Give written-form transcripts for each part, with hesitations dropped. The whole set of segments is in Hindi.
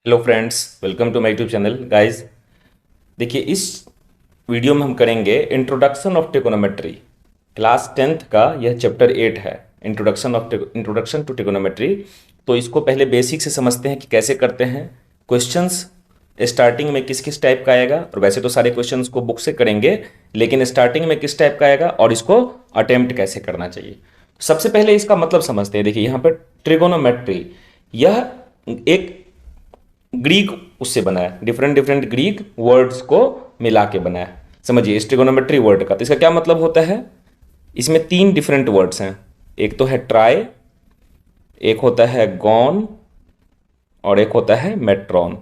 Hello friends, welcome to my YouTube channel guys. देखिए, इस वीडियो में हम करेंगे introduction of trigonometry. Class 10th का यह चैप्टर 8 है, इंट्रोडक्शन टू ट्रिगोनोमेट्री। तो इसको पहले बेसिक से समझते हैं कि कैसे करते हैं। क्वेश्चंस स्टार्टिंग में किस किस टाइप का आएगा, और वैसे तो सारे क्वेश्चंस को बुक से करेंगे, लेकिन स्टार्टिंग में किस टाइप का आएगा और इसको अटेम्प्ट कैसे करना चाहिए। सबसे पहले इसका मतलब समझते हैं। देखिए यहाँ पर ट्रिगोनोमेट्री, यह एक ग्रीक उससे बना है, डिफरेंट डिफरेंट ग्रीक वर्ड्स को मिला के बना है। समझिए इस ट्रिगोनोमेट्री वर्ड का, तो इसका क्या मतलब होता है। इसमें तीन डिफरेंट वर्ड्स हैं। एक तो है ट्राई, एक होता है गॉन, और एक होता है मेट्रॉन।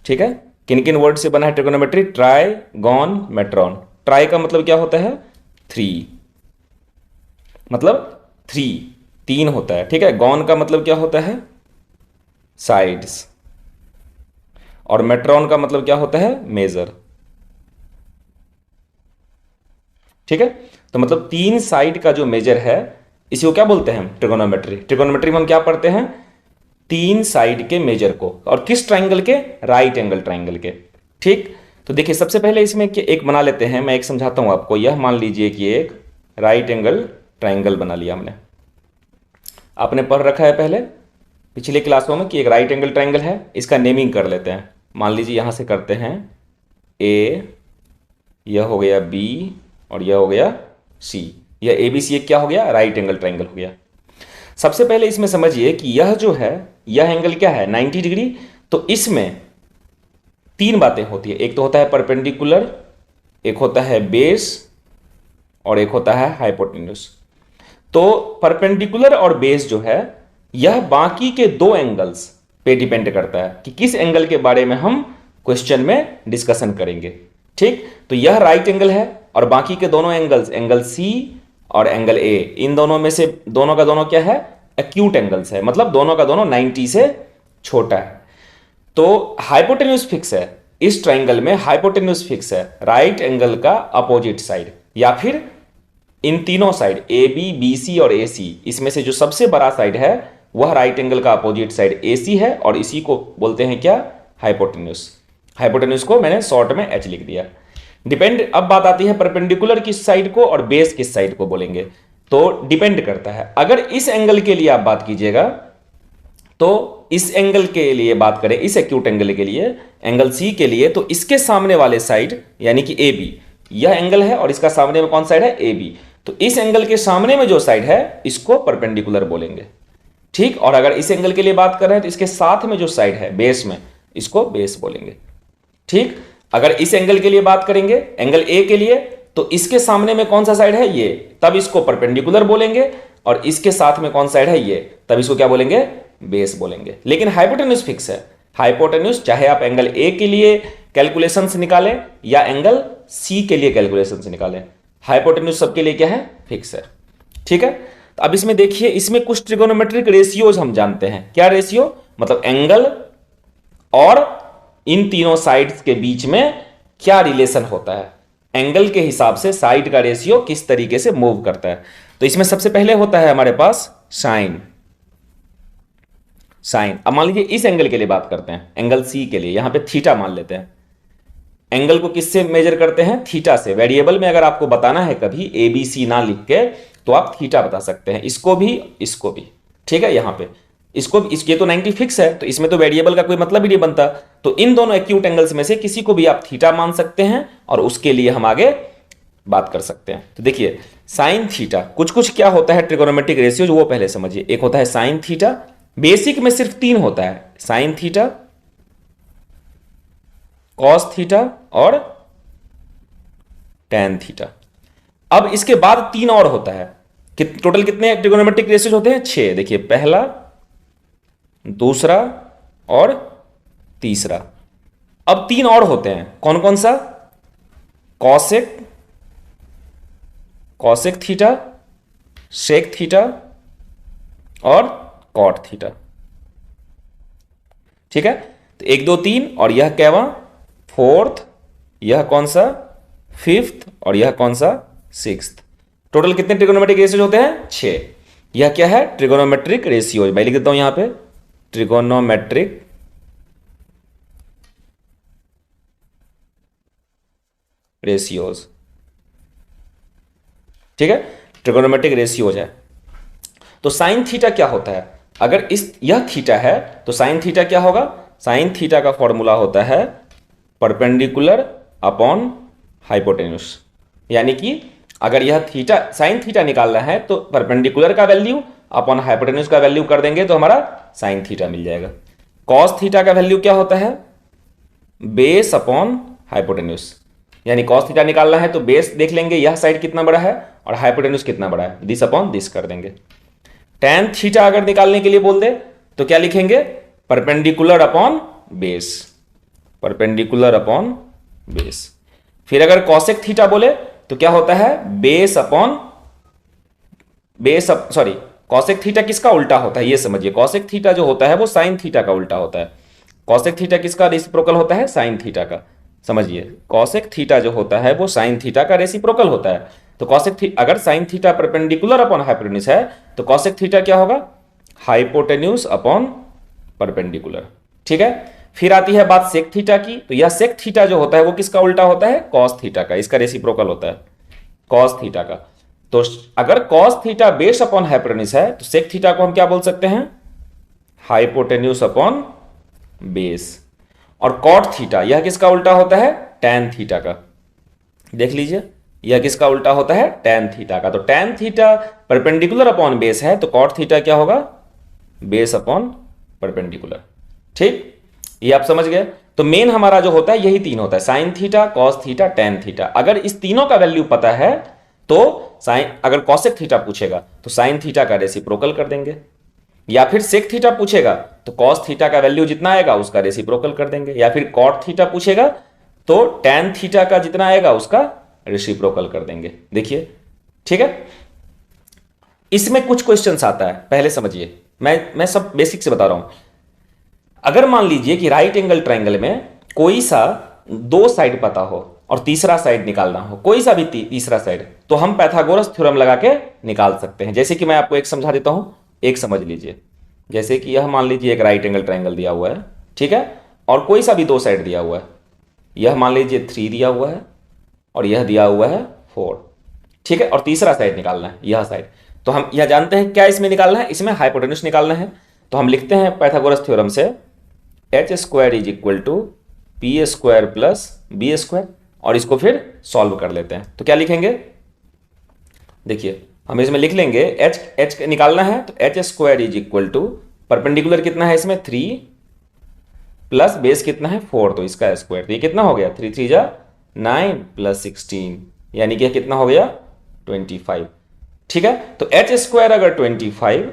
ठीक है, किन किन वर्ड से बना है trigonometry? Tri, gon, metron. Tri का मतलब क्या होता है? थ्री, मतलब थ्री, तीन होता है। ठीक है, गॉन का मतलब क्या होता है? साइड्स। और मेट्रॉन का मतलब क्या होता है? मेजर। ठीक है, तो मतलब तीन साइड का जो मेजर है, इसी को क्या बोलते हैं हम? ट्रिगोनोमेट्री। ट्रिगोनोमेट्री में हम क्या पढ़ते हैं? तीन साइड के मेजर को। और किस ट्राइंगल के? राइट एंगल ट्राइंगल के। ठीक, तो देखिए सबसे पहले इसमें एक बना लेते हैं। मैं एक समझाता हूं आपको। यह मान लीजिए कि एक राइट एंगल ट्राइंगल बना लिया हमने। आपने पढ़ रखा है पहले पिछले क्लासों में कि एक राइट एंगल ट्राइंगल है। इसका नेमिंग कर लेते हैं। मान लीजिए यहां से करते हैं ए, यह हो गया बी, और यह हो गया सी। यह ए बी सी एक क्या हो गया? राइट एंगल ट्राइंगल हो गया। सबसे पहले इसमें समझिए कि यह जो है, यह एंगल क्या है? 90 डिग्री। तो इसमें तीन बातें होती है। एक तो होता है परपेंडिकुलर, एक होता है बेस, और एक होता है हाइपोटेन्यूज। तो परपेंडिकुलर और बेस जो है, यह बाकी के दो एंगल्स पे डिपेंड करता है कि किस एंगल के बारे में हम क्वेश्चन में डिस्कशन करेंगे। ठीक, तो यह राइट एंगल है, और बाकी के दोनों एंगल्स, एंगल सी और एंगल ए, इन दोनों में से दोनों का दोनों क्या है? एक्यूट एंगल्स है, मतलब दोनों का दोनों 90 से छोटा है। तो हाइपोटेन्यूज फिक्स है। इस ट्राइंगल में हाइपोटेन्यूज फिक्स है, राइट एंगल का अपोजिट साइड, या फिर इन तीनों side A B, B C और ए सी, इसमें से जो सबसे बड़ा साइड है वह राइट एंगल का अपोजिट साइड ए सी है, और इसी को बोलते हैं क्या? हाइपोटेन्यूज। हाइपोटेन्यूज को मैंने शॉर्ट में एच लिख दिया। डिपेंड, अब बात आती है परपेंडिकुलर किस साइड को और बेस किस साइड को बोलेंगे। तो डिपेंड करता है। अगर इस एंगल के लिए आप बात कीजिएगा, तो इस एंगल के लिए बात करें, इस एक्यूट एंगल के लिए, एंगल सी के लिए, तो इसके सामने वाले साइड यानी कि ए बी, यह एंगल है और इसका सामने में कौन साइड है? A B. तो इस एंगल के सामने में जो साइड है इसको परपेंडिकुलर बोलेंगे। ठीक, और अगर इस एंगल के लिए बात कर रहे हैं तो इसके साथ में जो साइड है बेस में, इसको बेस बोलेंगे। ठीक, अगर इस एंगल के लिए बात करेंगे, एंगल ए के लिए, तो इसके सामने में कौन सा साइड है? ये, तब इसको परपेंडिकुलर बोलेंगे। और इसके साथ में कौन साइड है? ये, तब इसको क्या बोलेंगे? बेस बोलेंगे। लेकिन हाइपोटेन्यूज फिक्स है। हाइपोटेन्यूज चाहे आप एंगल ए के लिए कैलकुलेशंस निकालें या एंगल सी के लिए कैलकुलेशंस निकालें, हाइपोटेन्यूज सबके लिए क्या है? फिक्स है। ठीक है, तो अब इसमें देखिए, इसमें कुछ ट्रिगोनोमेट्रिक रेशियोज हम जानते हैं। क्या रेशियो? मतलब एंगल और इन तीनों साइड्स के बीच में क्या रिलेशन होता है, एंगल के हिसाब से साइड का रेशियो किस तरीके से मूव करता है। तो इसमें सबसे पहले होता है हमारे पास साइन। साइन, अब मान लीजिए इस एंगल के लिए बात करते हैं, एंगल सी के लिए, यहां पे थीटा मान लेते हैं। एंगल को किससे मेजर करते हैं? थीटा से। वेरिएबल में अगर आपको बताना है कभी ए बी सी ना लिख के, तो आप थीटा बता सकते हैं, इसको भी इसको भी। ठीक है, यहां पे इसको ये तो 90 फिक्स है, तो इसमें तो वेरिएबल का कोई मतलब ही नहीं बनता। तो इन दोनों एक्यूट एंगल्स में से किसी को भी आप थीटा मान सकते हैं, और उसके लिए हम आगे बात कर सकते हैं। तो देखिए साइन थीटा, कुछ कुछ क्या होता है ट्रिगोनोमेट्रिक रेशियो, जो वो पहले समझिए। एक होता है साइन थीटा, बेसिक में सिर्फ तीन होता है, साइन थीटा, कॉस थीटा और टैन थीटा। अब इसके बाद तीन और होता है। टोटल कितने ट्रिगोनोमेट्रिक रेशियोज होते हैं? 6। देखिए पहला, दूसरा और तीसरा। अब तीन और होते हैं, कौन कौन सा? Cosec, cosec theta, sec theta और कॉट थीटा। ठीक है, तो 1 2 3, और यह कैवा? फोर्थ। यह कौन सा? फिफ्थ। और यह कौन सा? सिक्स्थ। टोटल कितने ट्रिगोनोमेट्रिक रेशियोज होते हैं? 6। यह क्या है? Trigonometric ratio. मैं लिख देता हूं यहां पे ट्रिगोनोमेट्रिक रेशियोज। ठीक है, ट्रिगोनोमेट्रिक रेशियोज है। तो साइन थीटा क्या होता है? अगर यह थीटा है तो साइन थीटा क्या होगा? साइन थीटा का फॉर्मूला होता है परपेंडिकुलर अपॉन हाइपोटेन्यूस। यानी कि अगर यह थीटा, साइन थीटा निकालना है तो परपेंडिकुलर का वैल्यू अपॉन हाइपोटेन्यूस का वैल्यू कर देंगे तो हमारा साइन थीटा मिल जाएगा। कॉस थीटा का वैल्यू क्या होता है? Base upon hypotenuse. यानी कॉस थीटा निकालना है तो बेस देख लेंगे यह साइड कितना बड़ा है और हाइपोटेन्यूस कितना बड़ा है, दिस अपॉन दिस कर देंगे। टेन थीटा अगर निकालने के लिए बोल दे तो क्या लिखेंगे? Perpendicular upon base, perpendicular upon base. फिर अगर कॉसेक थीटा बोले तो क्या होता है? Base upon base, sorry, cosec theta किसका उल्टा होता है ये समझिए। कॉसेक थीटा जो होता है वो साइन थीटा का उल्टा होता है। कॉसेक थीटा किसका रेसिप्रोकल होता है? साइन थीटा का। समझिए, कॉसेक थीटा जो होता है वो साइन थीटा का रेसिप्रोकल होता है। तो कॉसेक अगर sine theta perpendicular upon hypotenuse है तो कॉसेक थीटा क्या होगा? Hypotenuse upon perpendicular. ठीक है, फिर आती है बात सेक थीटा की। तो यह सेक थीटा जो होता है वो किसका उल्टा होता है? कॉस थीटा का। इसका रेसिप्रोकल होता है कॉस थीटा का। तो अगर cos theta base upon hypotenuse है तो सेक थीटा को हम क्या बोल सकते हैं? Hypotenuse upon base. और कॉट थीटा यह किसका उल्टा होता है? टैन थीटा का। देख लीजिए, यह किसका उल्टा होता है? टैन थीटा का। तो tan theta perpendicular upon base है तो कॉट थीटा क्या होगा? Base upon perpendicular. ठीक, ये आप समझ गए। तो मेन हमारा जो होता है यही तीन होता है, sine theta, cos theta, tan theta. अगर इस तीनों का वैल्यू पता है तो साइन, अगर कॉसेक थीटा पूछेगा तो साइन थीटा का रेसिप्रोकल कर देंगे, या फिर सेक थीटा पूछेगा तो कॉस थीटा का वैल्यू जितना आएगा उसका रेसिप्रोकल कर देंगे, या फिर कॉट थीटा पूछेगा तो टैन थीटा का जितना आएगा उसका रेसिप्रोकल कर देंगे। देखिए, ठीक है। इसमें कुछ क्वेश्चंस आता है, पहले समझिए, मैं सब बेसिक से बता रहा हूं। अगर मान लीजिए कि राइट एंगल ट्रायंगल में कोई सा दो साइड पता हो और तीसरा साइड निकालना हो, कोई सा भी तीसरा साइड, तो हम पाइथागोरस थ्योरम लगा के निकाल सकते हैं। जैसे कि मैं आपको एक समझा देता हूं, एक समझ लीजिए। जैसे कि यह मान लीजिए एक राइट एंगल ट्रायंगल दिया हुआ है, ठीक है, और कोई सा भी दो साइड दिया हुआ है। यह मान लीजिए 3 दिया हुआ है और यह दिया हुआ है 4, ठीक है, और तीसरा साइड निकालना है, यह साइड। तो हम यह जानते हैं क्या इसमें निकालना है, इसमें हाइपोटेन्यूस निकालना है। तो हम लिखते हैं पाइथागोरस थ्योरम से H square is equal to P square plus B square, और इसको फिर सॉल्व कर लेते हैं। तो क्या लिखेंगे? देखिए, हम इसमें लिख लेंगे एच निकालना है तो H square is equal to, perpendicular कितना है इसमें 3 प्लस बेस कितना है 4, तो इसका स्क्वायर। तो ये कितना हो गया? 3 3 जा 9 प्लस 16, यानी कि कितना हो गया? 25। ठीक है, तो एच स्क्वायर अगर 25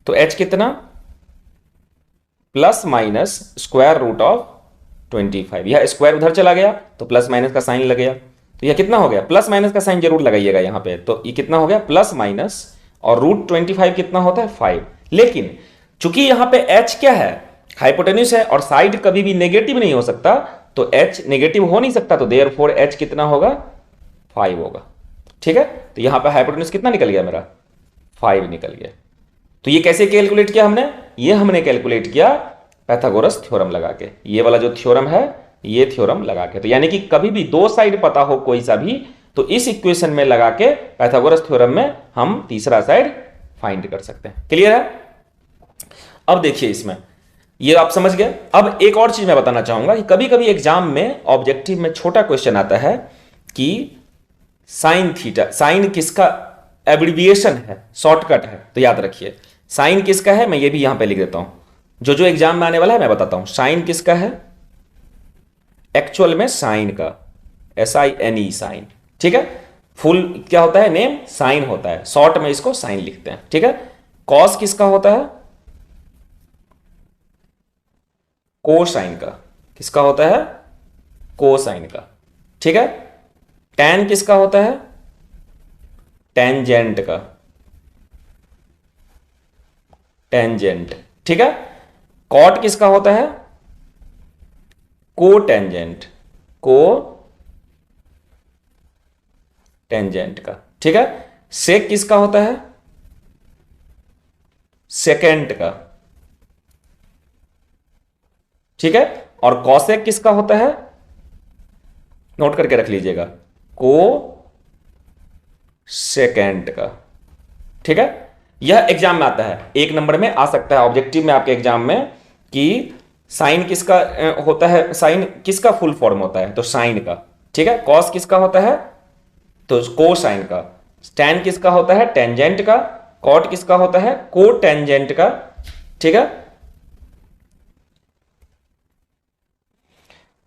तो एच कितना? Plus minus square root of 25। यह स्क्वायर उधर चला गया तो प्लस माइनस का साइन लग गया, तो यह कितना हो गया? प्लस माइनस का साइन जरूर लगाइएगा यहां पे। तो ये कितना हो गया? प्लस माइनस, और रूट 25 कितना होता है? 5। लेकिन चूंकि यहां पे h क्या है? हाइपोटेन्यूस है, और साइड कभी भी नेगेटिव नहीं हो सकता, तो h नेगेटिव हो नहीं सकता, तो देयरफॉर h कितना होगा? 5 होगा। ठीक है, तो यहां पे हाइपोटेन्यूस कितना निकल गया मेरा? 5 निकल गया। तो ये कैसे कैलकुलेट किया हमने? ये हमने कैलकुलेट किया पाइथागोरस थ्योरम लगा के। ये वाला जो थ्योरम है, ये थ्योरम लगा के। तो यानी कि कभी भी दो साइड पता हो कोई सा भी, तो इस इक्वेशन में लगा के पाइथागोरस थ्योरम में हम तीसरा साइड फाइंड कर सकते हैं। क्लियर है? अब देखिए, इसमें ये आप समझ गए। अब एक और चीज मैं बताना चाहूंगा कि कभी कभी एग्जाम में ऑब्जेक्टिव में छोटा क्वेश्चन आता है कि साइन थीटा, साइन किसका एब्रिविएशन है, शॉर्टकट है। तो याद रखिए, साइन किसका है, मैं ये भी यहां पे लिख देता हूं, जो जो एग्जाम में आने वाला है मैं बताता हूं। साइन किसका है? एक्चुअल में साइन का, SINE, साइन। ठीक है, फुल क्या होता है? नेम साइन होता है, शॉर्ट में इसको साइन लिखते हैं। ठीक है, कॉस किसका होता है? कोसाइन का। किसका होता है? कोसाइन का। ठीक है, टैन किसका होता है? टेंजेंट का, टेंजेंट। ठीक है, कॉट किसका होता है? को टेंजेंट, को टेंजेंट का। ठीक है, सेक किसका होता है? सेकेंट का। ठीक है। और कॉसेक किसका होता है, नोट करके रख लीजिएगा, को सेकेंड का। ठीक है, यह एग्जाम में आता है, 1 नंबर में आ सकता है ऑब्जेक्टिव में आपके एग्जाम में, कि साइन किसका होता है, साइन किसका फुल फॉर्म होता है, तो साइन का। ठीक है, कॉस किसका होता है, तो कोसाइन का। टैन किसका होता है, टेंजेंट का। कॉट किसका होता है, को टेंजेंट का। ठीक है,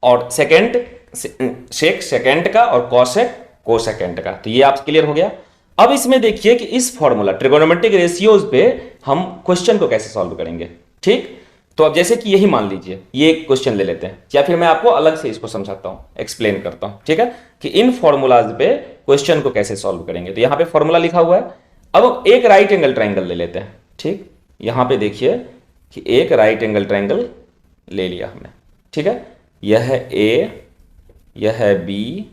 और सेकेंड सेक सेकेंड का, और कॉसेक कोसेकेंड का। तो ये आप क्लियर हो गया। अब इसमें देखिए कि इस फॉर्मूला ट्रिगोनोमेट्रिक रेशियोज पे हम क्वेश्चन को कैसे सॉल्व करेंगे। ठीक, तो अब जैसे कि यही मान लीजिए ये क्वेश्चन ले लेते हैं, या फिर मैं आपको अलग से इसको समझाता हूं, एक्सप्लेन करता हूं। ठीक है, कि इन फॉर्मूलाज पे क्वेश्चन को कैसे सॉल्व करेंगे। तो यहां पे फॉर्मूला लिखा हुआ है। अब एक राइट एंगल ट्राइंगल ले लेते हैं। ठीक, यहां पे देखिए कि एक राइट एंगल ट्राइंगल ले लिया हमने। ठीक है, यह है ए, यह है बी,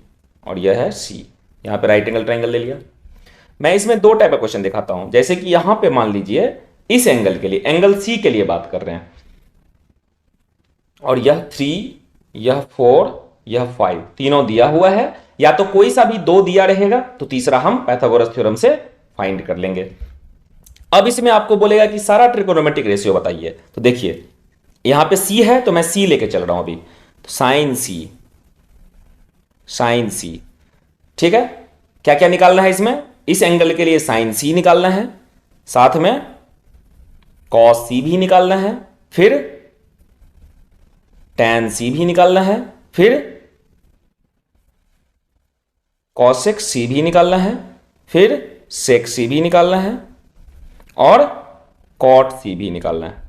और यह है सी। यहां पे राइट एंगल ट्राइंगल ले लिया। मैं इसमें 2 टाइप का क्वेश्चन दिखाता हूं। जैसे कि यहां पे मान लीजिए इस एंगल के लिए, एंगल सी के लिए बात कर रहे हैं, और यह 3, यह 4, यह 5 तीनों दिया हुआ है। या तो कोई सा भी 2 दिया रहेगा तो तीसरा हम पाइथागोरस थ्योरम से फाइंड कर लेंगे। अब इसमें आपको बोलेगा कि सारा ट्रिगोनोमेट्रिक रेशियो बताइए। तो देखिए यहां पे सी है तो मैं सी लेके चल रहा हूं अभी, तो साइन सी, साइन सी। ठीक है, क्या क्या निकालना है इसमें, इस एंगल के लिए साइन सी निकालना है, साथ में कॉस सी भी निकालना है, फिर टैन सी भी निकालना है, फिर कॉसेक सी भी निकालना है, फिर सेक सी भी निकालना है, और कॉट सी भी निकालना है।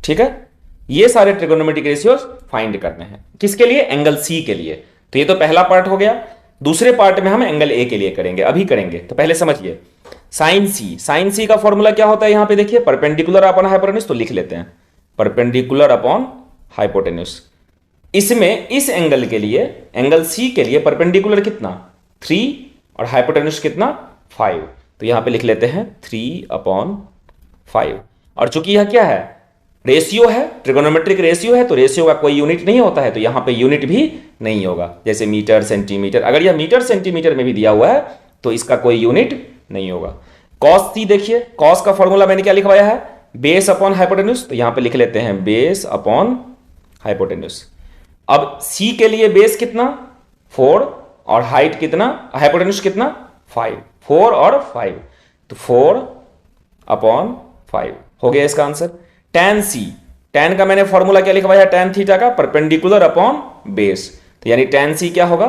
ठीक है, ये सारे ट्रिगोनोमेट्रिक रेशियोज फाइंड करने हैं, किसके लिए, एंगल सी के लिए। तो ये तो पहला पार्ट हो गया। दूसरे पार्ट में हम एंगल ए के लिए करेंगे, अभी करेंगे। तो पहले समझिए साइन सी, साइन सी का फॉर्मूला क्या होता है, यहां पे देखिए परपेंडिकुलर अपॉन हाइपोटेन्यूज। तो लिख लेते हैं परपेंडिकुलर अपॉन हाइपोटेन्यूज। इसमें इस एंगल के लिए, एंगल सी के लिए परपेंडिकुलर कितना 3 और हाइपोटेन्यूज कितना 5। तो यहां पे लिख लेते हैं 3/5। और चूंकि यह क्या है, रेशियो है, ट्रिगोनोमेट्रिक रेशियो है, तो रेशियो का कोई यूनिट नहीं होता है, तो यहां पे यूनिट भी नहीं होगा। जैसे मीटर, सेंटीमीटर, अगर यह मीटर सेंटीमीटर में भी दिया हुआ है तो इसका कोई यूनिट नहीं होगा। कॉस सी देखिए, कॉस का फॉर्मूला मैंने क्या लिखवाया है, बेस अपॉन हाइपोटेन्यूज। तो यहां पे लिख लेते हैं बेस अपॉन हाइपोटेन्यूज। अब सी के लिए बेस कितना 4 और हाइट कितना, हाइपोटेन्यूज कितना 5, 4 और 5, तो 4/5 हो गया इसका आंसर। टैन सी, टैन का मैंने फॉर्मूला क्या लिखवाया, टैन थीटा का परपेंडिकुलर अपॉन बेस। तो यानी टैन सी क्या होगा,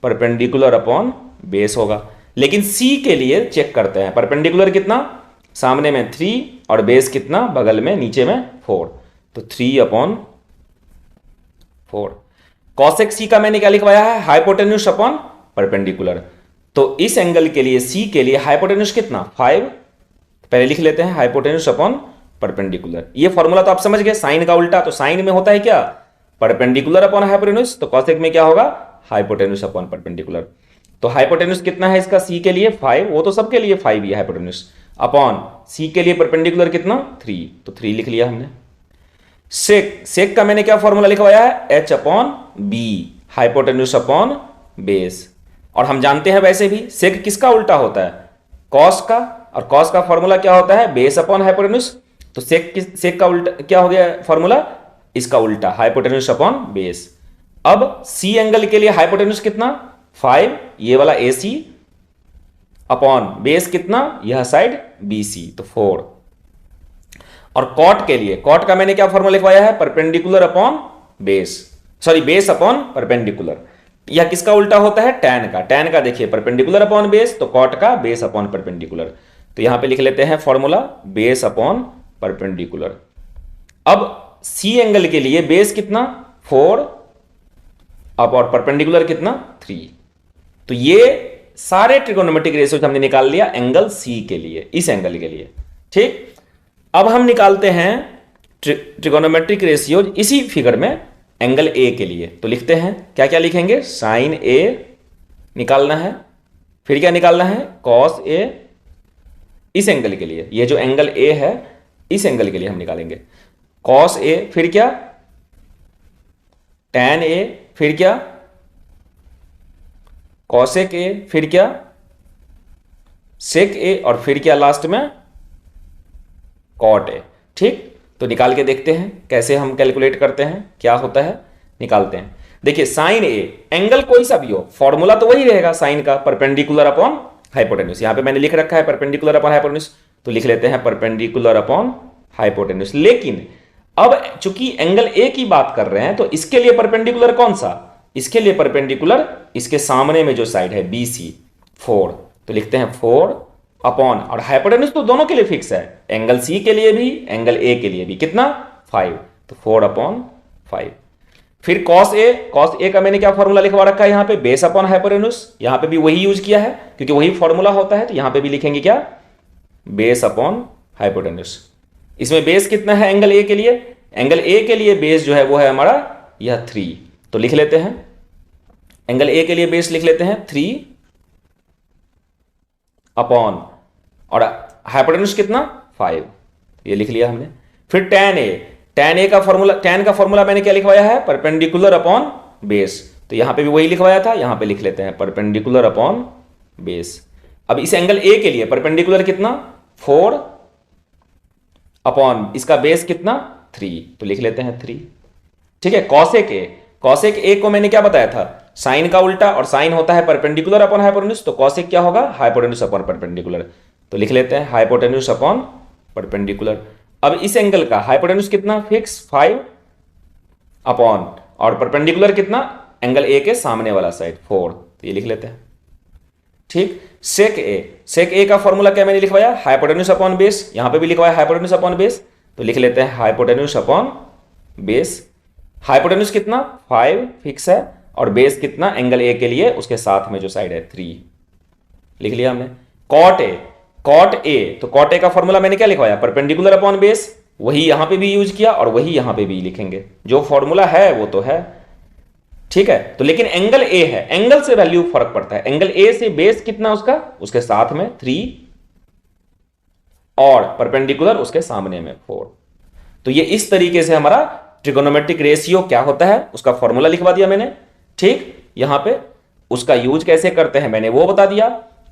परपेंडिकुलर अपॉन बेस होगा। लेकिन सी के लिए चेक करते हैं, परपेंडिकुलर कितना, सामने में 3 और बेस कितना, बगल में नीचे में 4, तो 3/4। कॉसेक सी का मैंने क्या लिखवाया है, हाइपोटेन्यूज अपॉन परपेंडिकुलर। तो इस एंगल के लिए सी के लिए हाइपोटेन्यूज कितना 5, पहले लिख लेते हैं हाइपोटेन्यूज अपॉन परपेंडिकुलर। ये फॉर्मूला तो आप समझ गए, साइन का उल्टा। तो साइन में होता है क्या, परपेंडिकुलर अपॉन हाइपोटेन्यूज, तो कॉसेक में क्या होगा, हाइपोटेन्यूज अपॉन परपेंडिकुलर। तो हाइपोटेन्यूज कितना है इसका सी के लिए 5, वो तो सबके लिए 5 ही है हाइपोटेन्यूज, अपॉन सी के लिए परपेंडिकुलर कितना 3, तो 3 लिख लिया हमने। सेक, सेक का मैंने क्या फॉर्मूला लिखवाया है, H upon B, hypotenuse upon base. और हम जानते हैं वैसे भी सेक किसका उल्टा होता है, कॉस का, और कॉस का फॉर्मूला क्या होता है, बेस अपॉन हाइपोटेन्यूज। तो सेक का उल्टा क्या हो गया फॉर्मूला, इसका उल्टा हाइपोटेन्यूज अपॉन बेस। अब सी एंगल के लिए हाइपोटेन्यूज कितना 5, ये वाला ए सी, अपॉन बेस कितना, यह साइड बी सी, तो 4। और कॉट के लिए, कॉट का मैंने क्या फॉर्मूला लिखवाया है, perpendicular upon base, sorry base upon perpendicular. यह किसका उल्टा होता है, टैन का। टैन का देखिए परपेंडिकुलर अपॉन बेस, तो कॉट का बेस अपॉन परपेंडिकुलर। तो यहां पे लिख लेते हैं फॉर्मूला बेस अपॉन परपेंडिकुलर। अब सी एंगल के लिए बेस कितना 4 अब और परपेंडिकुलर कितना 3। तो ये सारे ट्रिगोनोमेट्रिक रेशियोज हमने निकाल लिया एंगल सी के लिए, इस एंगल के लिए। ठीक, अब हम निकालते हैं ट्रिगोनोमेट्रिक रेशियोज इसी फिगर में एंगल ए के लिए। तो लिखते हैं, क्या क्या लिखेंगे, साइन ए निकालना है, फिर क्या निकालना है, कॉस ए, इस एंगल के लिए, ये जो एंगल ए है इस एंगल के लिए हम निकालेंगे कॉस ए, फिर क्या tan A, फिर क्या cosec A, फिर क्या sec A, और फिर क्या लास्ट में cot A। ठीक, तो निकाल के देखते हैं कैसे हम कैलकुलेट करते हैं, क्या होता है निकालते हैं। देखिए साइन ए, एंगल कोई सा भी हो, फॉर्मूला तो वही रहेगा साइन का, परपेंडिकुलर अपॉन हाइपोटेन्यूज। यहां पे मैंने लिख रखा है परपेंडिकुलर अपॉन हाइपोटेन्यूज, तो लिख लेते हैं परपेंडिकुलर अपॉन हाइपोटेन्यूज। लेकिन अब चूंकि एंगल ए की बात कर रहे हैं, तो इसके लिए परपेंडिकुलर कौन सा, इसके लिए परपेंडिकुलर इसके सामने में जो साइड है BC 4, तो लिखते हैं 4 अपॉन, और हाइपोटेन्यूज तो दोनों के लिए फिक्स है, एंगल सी के लिए भी एंगल ए के लिए भी, कितना 5, तो 4 अपॉन 5। फिर cos a का मैंने क्या फॉर्मूला लिखवा रखा है यहां पे, बेस अपॉन हाइपोटेन्यूज, यहां पे भी वही यूज किया है क्योंकि वही फॉर्मूला होता है, तो यहां पे भी लिखेंगे क्या, बेस अपॉन हाइपोटेन्यूज। इसमें बेस कितना है एंगल ए के लिए, एंगल ए के लिए बेस जो है वो है हमारा यह 3, तो लिख लेते हैं एंगल ए के लिए बेस लिख लेते हैं 3 अपॉन, और हाइपोटेन्यूज कितना 5, ये लिख लिया हमने। फिर tan a का फॉर्मूला, tan का फॉर्मूला मैंने क्या लिखवाया है, परपेंडिकुलर अपॉन बेस, तो यहां पे भी वही लिखवाया था, यहां पे लिख लेते हैं परपेंडिकुलर अपॉन बेस। अब इस एंगल ए के लिए परपेंडिकुलर कितना 4 अपॉन इसका बेस कितना 3, तो लिख लेते हैं 3। ठीक है, cosec a को मैंने क्या बताया था, साइन का उल्टा, और साइन होता है परपेंडिकुलर अपॉन हाइपोटेन्यूज, तो cosec क्या होगा, हाइपोटेन्यूज अपॉन परपेंडिकुलर, तो लिख लेते हैं हाइपोटेन्यूज अपॉन परपेंडिकुलर। अब इस एंगल का हाइपोटेन्यूज कितना फिक्स 5 अपॉन, और परपेंडिकुलर कितना एंगल ए के सामने वाला साइड 4, तो ये लिख लेते हैं। ठीक, सेक ए का फॉर्मूला क्या मैंने लिखवाया, हाइपोटेन्यूज अपॉन बेस, यहां पे भी लिखवाया हाइपोटेन्यूज अपॉन बेस, तो लिख लेते हैं हाइपोटेन्यूज अपॉन बेस। हाइपोटेन्यूज कितना 5 फिक्स है, और बेस कितना एंगल ए के लिए उसके साथ में जो साइड है 3, लिख लिया हमने। कॉट ए, तो कॉट ए का फॉर्मूला मैंने क्या लिखवाया, परपेंडिकुलर अपॉन बेस, वही यहां पे भी यूज किया और वही यहां पे भी लिखेंगे, जो फॉर्मूला है वो तो है। ठीक है, तो लेकिन एंगल ए है, एंगल से वैल्यू फर्क पड़ता है, एंगल ए से बेस कितना उसका, उसके साथ में 3 और परपेंडिकुलर उसके सामने में 4। तो ये इस तरीके से हमारा ट्रिगोनोमेट्रिक रेशियो क्या होता है उसका फॉर्मूला लिखवा दिया मैंने। ठीक, यहां पे उसका यूज कैसे करते हैं मैंने वो बता दिया।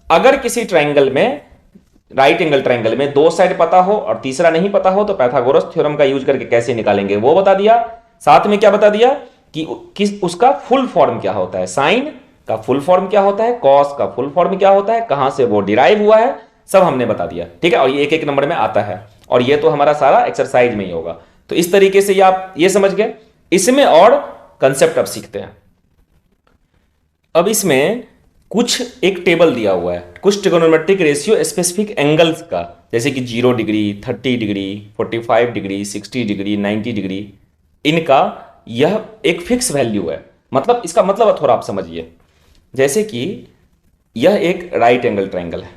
अगर किसी ट्राइंगल में, राइट एंगल ट्राइंगल में, दो साइड पता हो और तीसरा नहीं पता हो, तो पाइथागोरस थ्योरम का यूज करके कैसे निकालेंगे वो बता दिया। साथ में क्या बता दिया कि उसका फुल फॉर्म क्या होता है, साइन का फुल फॉर्म क्या होता है, कॉस का फुल फॉर्म क्या होता है, कहां से वो डिराइव हुआ है, सब हमने बता दिया। ठीक है, और ये एक एक नंबर में आता है, और ये तो हमारा सारा एक्सरसाइज में ही होगा। तो इस तरीके से आप ये समझ गए। इसमें और कंसेप्ट अब सीखते हैं। अब इसमें कुछ एक टेबल दिया हुआ है, कुछ ट्रिगोनोमेट्रिक रेशियो स्पेसिफिक एंगल्स का, जैसे कि 0 degree, 30 degree, 45 degree, 60 degree, 90 degree, इनका यह एक फिक्स वैल्यू है। मतलब इसका मतलब थोड़ा आप समझिए, जैसे कि यह एक राइट एंगल ट्रायंगल है।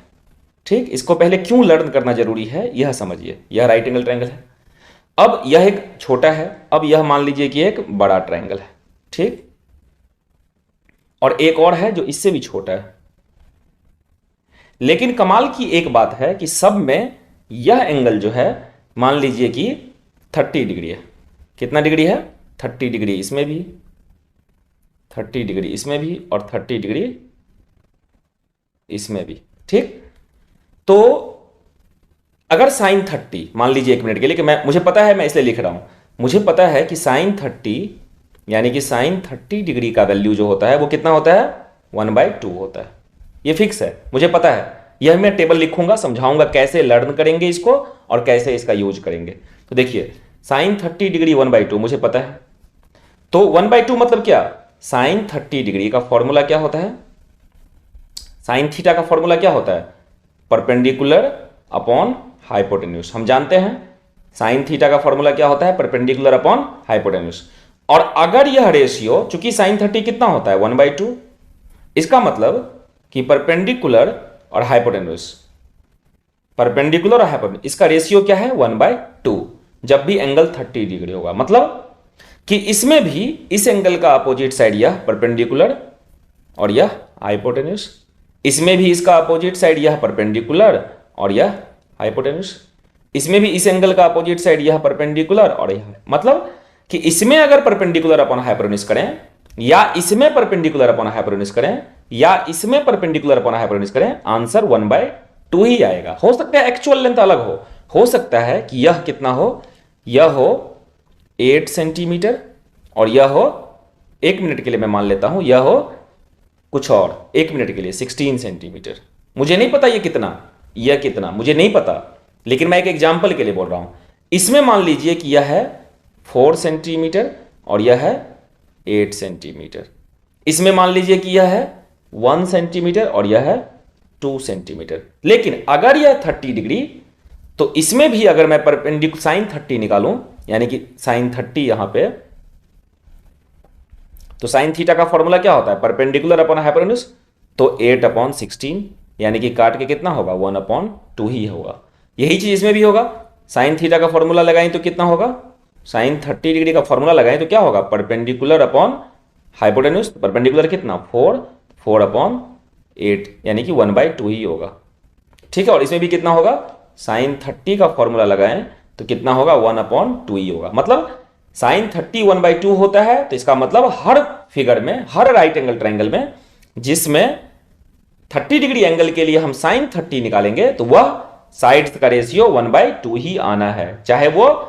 ठीक, इसको पहले क्यों लर्न करना जरूरी है यह समझिए। यह राइट एंगल ट्रायंगल है, अब यह एक छोटा है, अब यह मान लीजिए कि एक बड़ा ट्रायंगल है। ठीक, और एक और है जो इससे भी छोटा है। लेकिन कमाल की एक बात है कि सब में यह एंगल जो है मान लीजिए कि 30 डिग्री है। कितना डिग्री है, 30 डिग्री इसमें भी, 30 डिग्री इसमें भी, और 30 डिग्री इसमें भी। ठीक, तो अगर साइन 30 मान लीजिए, एक मिनट के लिए कि मुझे पता है, मैं इसलिए लिख रहा हूं, मुझे पता है कि साइन 30 यानी कि साइन 30 डिग्री का वैल्यू जो होता है वो कितना होता है, 1/2 होता है। ये फिक्स है, मुझे पता है। यह मैं टेबल लिखूंगा, समझाऊंगा कैसे लर्न करेंगे इसको और कैसे इसका यूज करेंगे। तो देखिए साइन 30 डिग्री 1/2 मुझे पता है, तो 1/2 मतलब क्या, साइन 30 डिग्री का फॉर्मूला क्या होता है, साइन थीटा का फॉर्मूला क्या होता है, परपेंडिकुलर अपॉन हाइपोटेन्यूज। हम जानते हैं साइन थीटा का फॉर्मूला क्या होता है, परपेंडिकुलर अपॉन हाइपोटेन्यूज। और अगर यह रेशियो, चूंकि साइन 30 कितना होता है 1/2, इसका मतलब कि परपेंडिकुलर और हाइपोटेन्यूज, परपेंडिकुलर और हाइपोटेन्यूज, इसका रेशियो क्या है 1/2 जब भी एंगल 30 डिग्री होगा। मतलब कि इसमें भी इस एंगल का अपोजिट साइड यह परपेंडिकुलर और यह हाइपोटेन्यूज, इसमें भी इसका अपोजिट साइड यह परपेंडिकुलर और यह हाइपोटेन्यूज, इसमें भी इस एंगल का अपोजिट साइड यह परपेंडिकुलर और यह, मतलब कि इसमें अगर परपेंडिकुलर अपॉन हाइपोटेन्यूज करें या इसमें परपेंडिकुलर अपॉन हाइपोटेन्यूज करें या इसमें परपेंडिकुलर अपॉन हाइपोटेन्यूज करें, आंसर 1/2 ही आएगा। हो सकता है एक्चुअल लेंथ अलग हो सकता है कि यह कितना हो, यह हो 8 सेंटीमीटर और यह हो, 1 मिनट के लिए मैं मान लेता हूं, यह हो कुछ और 1 मिनट के लिए 16 सेंटीमीटर। मुझे नहीं पता यह कितना मुझे नहीं पता, लेकिन मैं एक एग्जाम्पल के लिए बोल रहा हूं। इसमें मान लीजिए कि यह है 4 सेंटीमीटर और यह है 8 सेंटीमीटर। इसमें मान लीजिए कि यह है 1 सेंटीमीटर और यह है 2 सेंटीमीटर। लेकिन अगर यह 30 डिग्री, तो इसमें भी अगर मैं परपेंडिकुलर साइन 30 निकालूं, यानी कि साइन 30 यहां पे, तो साइन थीटा का फॉर्मूला क्या होता है, परपेंडिकुलर अपॉन हाइपोटेन्यूज, तो 8/16, यानी कि काट के कितना होगा 1/2 ही होगा। यही चीज इसमें भी होगा। साइन थीटा का फॉर्मूला लगाएं तो कितना होगा, साइन 30 डिग्री का फॉर्मूला लगाएं तो क्या होगा, परपेंडिकुलर अपॉन हाइपोटेन्यूज, परपेंडिकुलर कितना 4/8, यानी कि 1/2 ही होगा। ठीक है, और इसमें भी कितना होगा, साइन 30 का फॉर्मूला लगाएं तो कितना होगा 1/2 ही होगा। मतलब साइन 30 1/2 होता है, तो इसका मतलब हर फिगर में, हर राइट एंगल ट्राइंगल में जिसमें 30 डिग्री एंगल के लिए हम साइन 30 निकालेंगे, तो वह साइड का रेशियो 1/2 ही आना है, चाहे वो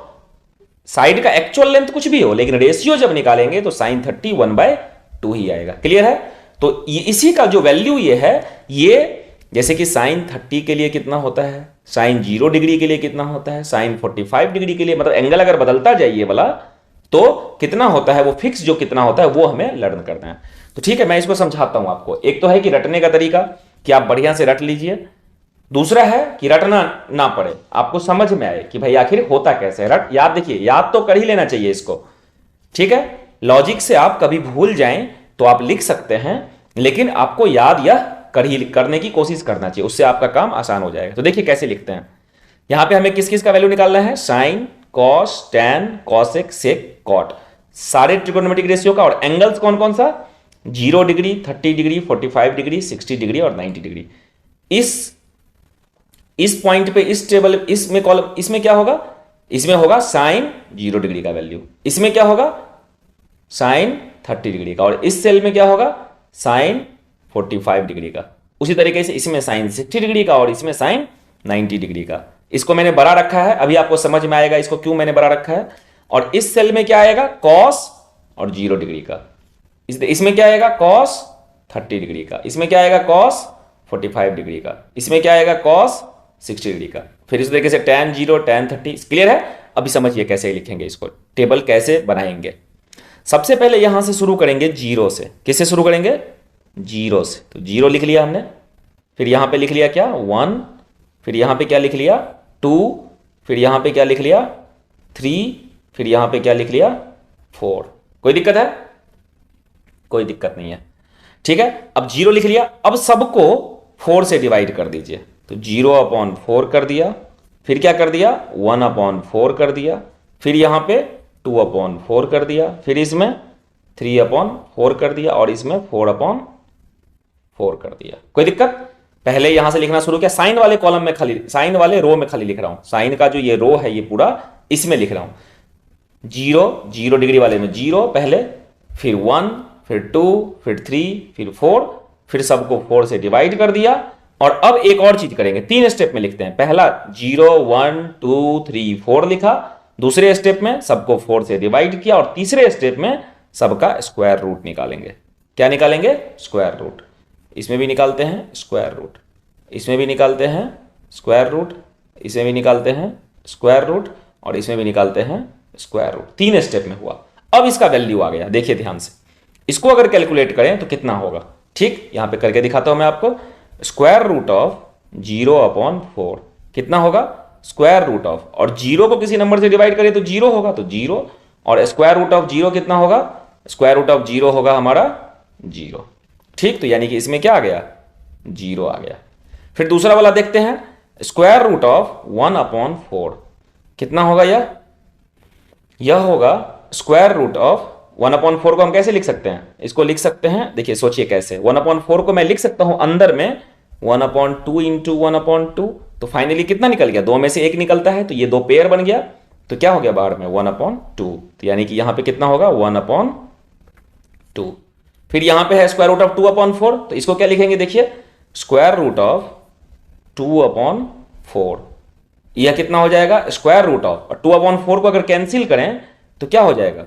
साइड का एक्चुअल लेंथ कुछ भी हो, लेकिन रेशियो जब निकालेंगे तो साइन 30 1/2 ही आएगा। क्लियर है? तो इसी का जो वैल्यू ये है, ये जैसे कि साइन 30 के लिए कितना होता है, साइन 0 डिग्री के लिए कितना होता है, साइन 45 डिग्री के लिए, मतलब एंगल अगर बदलता जाइए वाला तो कितना होता है, वो फिक्स जो कितना होता है वो हमें लर्न करना है। तो ठीक है, मैं इसको समझाता हूं आपको। एक तो है कि रटने का तरीका कि आप बढ़िया से रट लीजिए, दूसरा है कि रटना ना पड़े, आपको समझ में आए कि भाई आखिर होता कैसे। रट याद, देखिए याद तो कर ही लेना चाहिए इसको। ठीक है, लॉजिक से आप कभी भूल जाएं तो आप लिख सकते हैं, लेकिन आपको याद या करने की कोशिश करना चाहिए, उससे आपका काम आसान हो जाएगा। तो देखिए कैसे लिखते हैं। यहां पे हमें किस किस का वैल्यू निकालना है, साइन, कॉस, टैन, कॉसेक, सेक, कॉट, सारे ट्रिगोनोमेट्रिक रेशियो का। और एंगल्स कौन कौन सा, 0 डिग्री, 30 डिग्री, 45 डिग्री, 60 डिग्री और 90 डिग्री। इस पॉइंट पे, इस टेबल, इसमें कॉलम, इसमें क्या होगा, इसमें होगा साइन 0 डिग्री का वैल्यू, इसमें क्या होगा साइन 30 डिग्री का, और इस सेल में क्या होगा साइन 45 डिग्री का। उसी तरीके से इसमें साइन 60 डिग्री का और इसमें साइन 90 डिग्री का। इसको मैंने बड़ा रखा है, अभी आपको समझ में आएगा इसको क्यों मैंने बड़ा रखा है। और इस सेल में क्या आएगा, कॉस और 0 डिग्री का। इसमें क्या आएगा, कॉस 30 डिग्री का। इसमें क्या आएगा, कॉस 45 डिग्री का। इसमें क्या आएगा, कॉस 60 डिग्री का। फिर इस तरीके से tan 0, tan 30। क्लियर है? अभी समझिए कैसे लिखेंगे इसको, टेबल कैसे बनाएंगे। सबसे पहले यहां से शुरू करेंगे 0 से। किससे शुरू करेंगे, 0 से। तो 0 लिख लिया हमने, फिर यहां पे लिख लिया क्या 1, फिर यहां पे क्या लिख लिया 2, फिर यहां पे क्या लिख लिया 3, फिर यहां पे क्या लिख लिया 4। कोई दिक्कत है? कोई दिक्कत नहीं है। ठीक है, अब 0 लिख लिया, अब सबको 4 से डिवाइड कर दीजिए। तो 0/4 कर दिया, फिर क्या कर दिया 1/4 कर दिया, फिर यहां पे 2/4 कर दिया, फिर इसमें 3/4 कर दिया और इसमें 4/4 कर दिया। कोई दिक्कत? पहले यहां से लिखना शुरू किया, साइन वाले कॉलम में खाली, साइन वाले रो में खाली लिख रहा हूं। साइन का जो ये रो है ये पूरा इसमें लिख रहा हूं। 0 डिग्री वाले में 0 पहले, फिर 1, फिर 2, फिर 3, फिर 4, फिर सबको 4 से डिवाइड कर दिया। और अब एक और चीज करेंगे, 3 स्टेप में लिखते हैं। पहला 0, 1, 2, 3, 4 लिखा, दूसरे स्टेप में सबको 4 से डिवाइड किया, और तीसरे स्टेप में सबका स्क्वायर रूट निकालेंगे। क्या निकालेंगे, स्क्वायर रूट। इसमें भी निकालते हैं स्क्वायर रूट, इसमें भी निकालते हैं स्क्वायर रूट, इसमें भी निकालते हैं स्क्वायर रूट, और इसमें भी निकालते हैं स्क्वायर रूट। 3 स्टेप में हुआ। अब इसका वैल्यू आ गया, देखिए ध्यान से। इसको अगर कैलकुलेट करें तो कितना होगा, ठीक, यहां पे करके दिखाता हूं मैं आपको। स्क्वायर रूट ऑफ 0/4 कितना होगा, स्क्वायर रूट ऑफ, और 0 को किसी नंबर से डिवाइड करें तो 0 होगा, तो 0, और स्क्वायर रूट ऑफ 0 कितना होगा, स्क्वायर रूट ऑफ 0 होगा हमारा 0। ठीक, तो यानी कि इसमें क्या आ गया 0 आ गया। फिर दूसरा वाला देखते हैं, स्क्वायर रूट ऑफ 1/4 कितना होगा, यह होगा स्क्वायर रूट ऑफ 1/4 को हम कैसे लिख सकते हैं, इसको लिख सकते हैं, देखिए सोचिए कैसे। 1/4 को मैं लिख सकता हूं अंदर में 1/2 × 1/2, तो फाइनली कितना निकल गया, 2 में से 1 निकलता है, तो ये 2 पेयर बन गया। तो क्या हो गया बाहर में 1/2, तो यानी कि यहां पे कितना होगा 1/2। फिर यहां पे है स्क्वायर रूट ऑफ 2/4, तो इसको क्या लिखेंगे देखिए, स्क्वायर रूट ऑफ 2/4, यह कितना हो जाएगा स्क्वायर रूट ऑफ, और 2/4 को अगर कैंसिल करें तो क्या हो जाएगा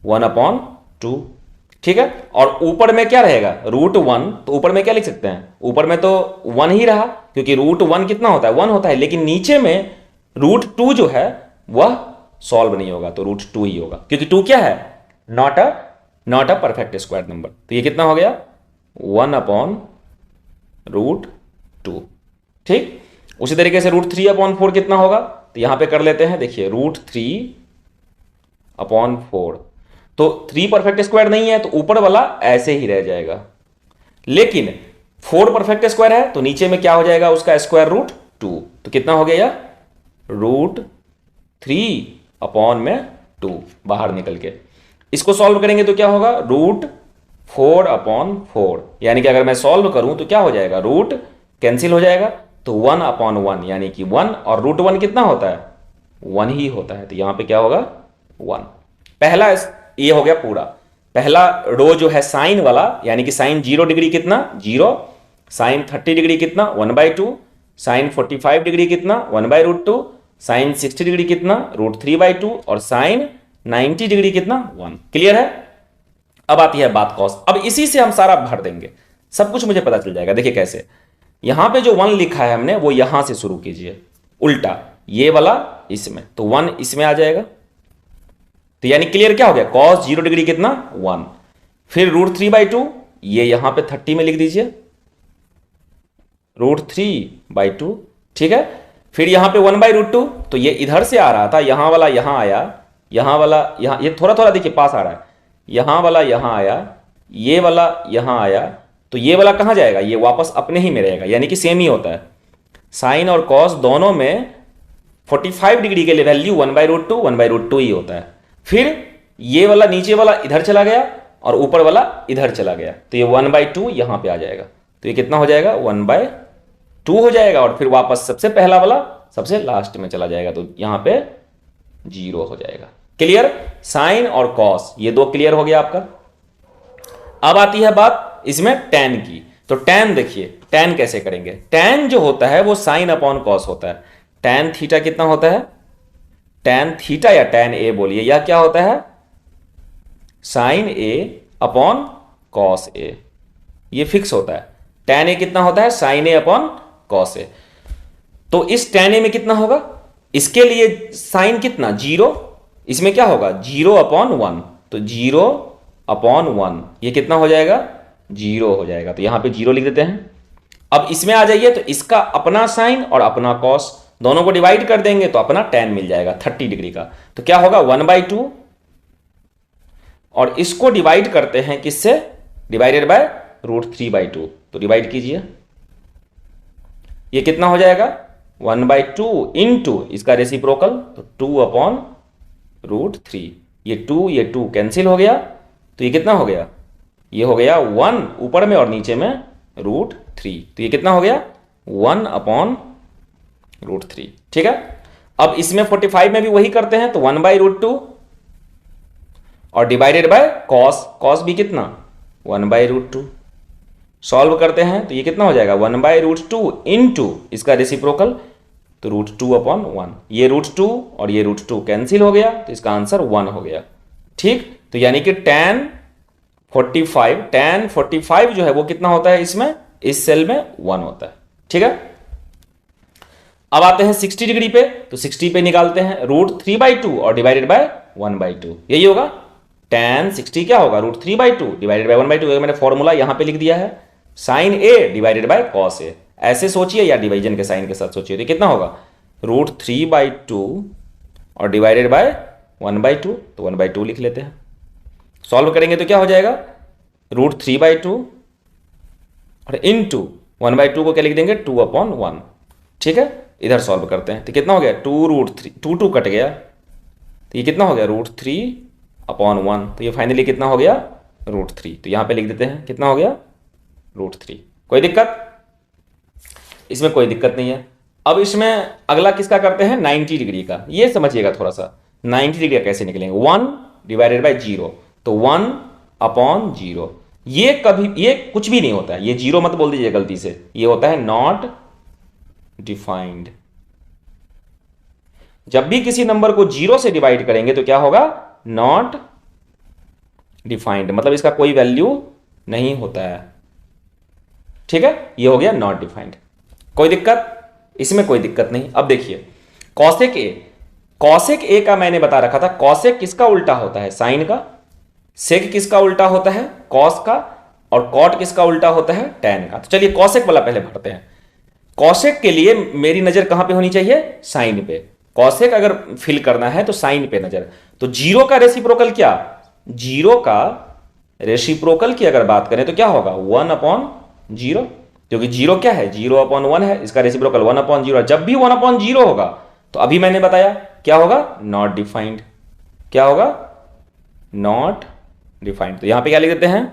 1/2। ठीक है, और ऊपर में क्या रहेगा √1, तो ऊपर में क्या लिख सकते हैं, ऊपर में तो 1 ही रहा, क्योंकि √1 कितना होता है 1 होता है, लेकिन नीचे में √2 जो है वह सॉल्व नहीं होगा, तो √2 ही होगा, क्योंकि 2 क्या है not a perfect square number. तो ये कितना हो गया 1/√2। ठीक, उसी तरीके से √3/4 कितना होगा, तो यहां पे कर लेते हैं, देखिए √3/4, तो 3 परफेक्ट स्क्वायर नहीं है तो ऊपर वाला ऐसे ही रह जाएगा, लेकिन 4 परफेक्ट स्क्वायर है तो नीचे में क्या हो जाएगा उसका स्क्वायर √2, तो कितना हो गया √3/2 बाहर निकल के। इसको सॉल्व करेंगे तो क्या होगा √4/4, यानी कि अगर मैं सॉल्व करूं तो क्या हो जाएगा रूट कैंसिल हो जाएगा, तो 1/1 यानी कि 1, और √1 कितना होता है 1 ही होता है, तो यहां पे क्या होगा 1। पहला ये हो गया पूरा, पहला रो जो है साइन वाला, यानी कि साइन 0 डिग्री कितना 0, साइन 30 डिग्री कितना 1/2, साइन 45 डिग्री कितना 1/√2, साइन 60 डिग्री कितना √3/2, और साइन 90 डिग्री कितना 1। क्लियर है। अब आती है बात कॉस, अब इसी से हम सारा भर देंगे, सब कुछ मुझे पता चल जाएगा। देखिए कैसे, यहां पे जो 1 लिखा है हमने वो यहां से शुरू कीजिए, उल्टा ये वाला इसमें, तो 1 इसमें आ जाएगा, तो यानी क्लियर क्या हो गया cos 0 डिग्री कितना 1, फिर √3/2 ये यहां पे 30 में लिख दीजिए √3/2। ठीक है, फिर यहां पे 1/√2, तो ये इधर से आ रहा था, यहां वाला यहां आया, यहां वाला यहां, ये थोड़ा थोड़ा देखिए पास आ रहा है, यहां वाला यहां आया, ये वाला यहां आया, तो ये वाला कहां जाएगा, ये वापस अपने ही में रहेगा, यानी कि सेम ही होता है। साइन और कॉस दोनों में 45 डिग्री के लिए वैल्यू 1/√2 ही होता है। फिर ये वाला नीचे वाला इधर चला गया और ऊपर वाला इधर चला गया, तो ये 1/2 यहां पे आ जाएगा, तो ये कितना हो जाएगा 1/2 हो जाएगा, और फिर वापस सबसे पहला वाला सबसे लास्ट में चला जाएगा, तो यहां पे 0 हो जाएगा। क्लियर, साइन और कॉस ये दो क्लियर हो गया आपका। अब आती है बात इसमें tan की, तो tan देखिए tan कैसे करेंगे, tan जो होता है वो साइन अपॉन कॉस होता है, tan थीटा कितना होता है tan थीटा या tan a बोलिए, या क्या होता है sine a upon cos a, ये फिक्स होता है। tan a कितना होता है sine a upon cos a, तो इस tan a में कितना होगा, इसके लिए साइन कितना 0, इसमें क्या होगा 0/1, तो 0/1 ये कितना हो जाएगा 0 हो जाएगा, तो यहां पे 0 लिख देते हैं। अब इसमें आ जाइए, तो इसका अपना साइन और अपना कॉस दोनों को डिवाइड कर देंगे तो अपना tan मिल जाएगा 30 डिग्री का, तो क्या होगा 1/2, और इसको डिवाइड करते हैं किससे, डिवाइडेड बाय √3/2, तो डिवाइड कीजिए, ये कितना हो जाएगा 1/2 इंटू इसका रेसिप्रोकल, तो 2/√3, ये 2 कैंसिल हो गया, तो ये कितना हो गया, ये हो गया 1 ऊपर में और नीचे में √3, तो ये कितना हो गया 1/√3। ठीक है, अब इसमें 45 में भी वही करते हैं, तो 1/√2 और डिवाइडेड बाय कॉस भी कितना 1/√2, सॉल्व करते हैं तो ये कितना हो जाएगा 1/√2 इंटू इसका रेसिप्रोकल, तो √2/1, ये √2 और ये √2 कैंसिल हो गया, तो इसका आंसर 1 हो गया। ठीक, तो यानी कि tan 45 जो है वो कितना होता है इसमें, इस सेल में 1 होता है। ठीक है, अब आते हैं 60 डिग्री पे, तो 60 पे निकालते हैं √3/2 और डिवाइडेड बाय 1/2, यही होगा tan 60 क्या होगा √3/2 डिवाइडेड बाय 1/2, मैंने फॉर्मूला यहां पे लिख दिया है, sine a divided by cos a, ऐसे सोचिए या डिवीजन के साइन के साथ सोचिए, तो कितना होगा √3/2 और डिवाइडेड बाय 1/2, तो 1/2 लिख लेते हैं। सॉल्व करेंगे तो क्या हो जाएगा √3/2 और इंटू 1/2 को क्या लिख देंगे 2/1। ठीक है, इधर सॉल्व करते हैं, तो कितना हो गया 2 कट गया, तो ये कितना हो गया √3/1, तो ये फाइनली कितना हो गया √3, तो यहां पे लिख देते हैं कितना हो गया √3। कोई दिक्कत, इसमें कोई दिक्कत नहीं है। अब इसमें अगला किसका करते हैं, 90 डिग्री का। ये समझिएगा थोड़ा सा, 90 डिग्री का कैसे निकलेंगे, 1 डिवाइडेड बाई 0, तो 1 अपॉन 0। ये कभी, ये कुछ भी नहीं होता है, ये 0 मत बोल दीजिए गलती से, ये होता है नॉट डिफाइंड। जब भी किसी नंबर को 0 से डिवाइड करेंगे तो क्या होगा, नॉट डिफाइंड, मतलब इसका कोई वैल्यू नहीं होता है। ठीक है, ये हो गया नॉट डिफाइंड। कोई दिक्कत, इसमें कोई दिक्कत नहीं। अब देखिए कॉसेक ए, कॉसेक ए का मैंने बता रखा था, कॉसेक किसका उल्टा होता है, साइन का, सेक किसका उल्टा होता है, कॉस का, और कॉट किसका उल्टा होता है, टैन का। तो चलिए कॉसेक वाला पहले भरते हैं। कॉसेक के लिए मेरी नजर कहां पे होनी चाहिए, साइन पे। कॉसेक अगर फिल करना है तो साइन पे नजर। तो 0 का रेसिप्रोकल क्या, 0 का रेसिप्रोकल की अगर बात करें तो क्या होगा, 1 अपॉन 0, क्योंकि 0 क्या है, 0 अपॉन 1 है, इसका रेसिप्रोकल 1 अपॉन 0। जब भी 1 अपॉन 0 होगा तो अभी मैंने बताया क्या होगा, नॉट डिफाइंड। क्या होगा, नॉट डिफाइंड। तो यहां पे क्या लिख देते हैं,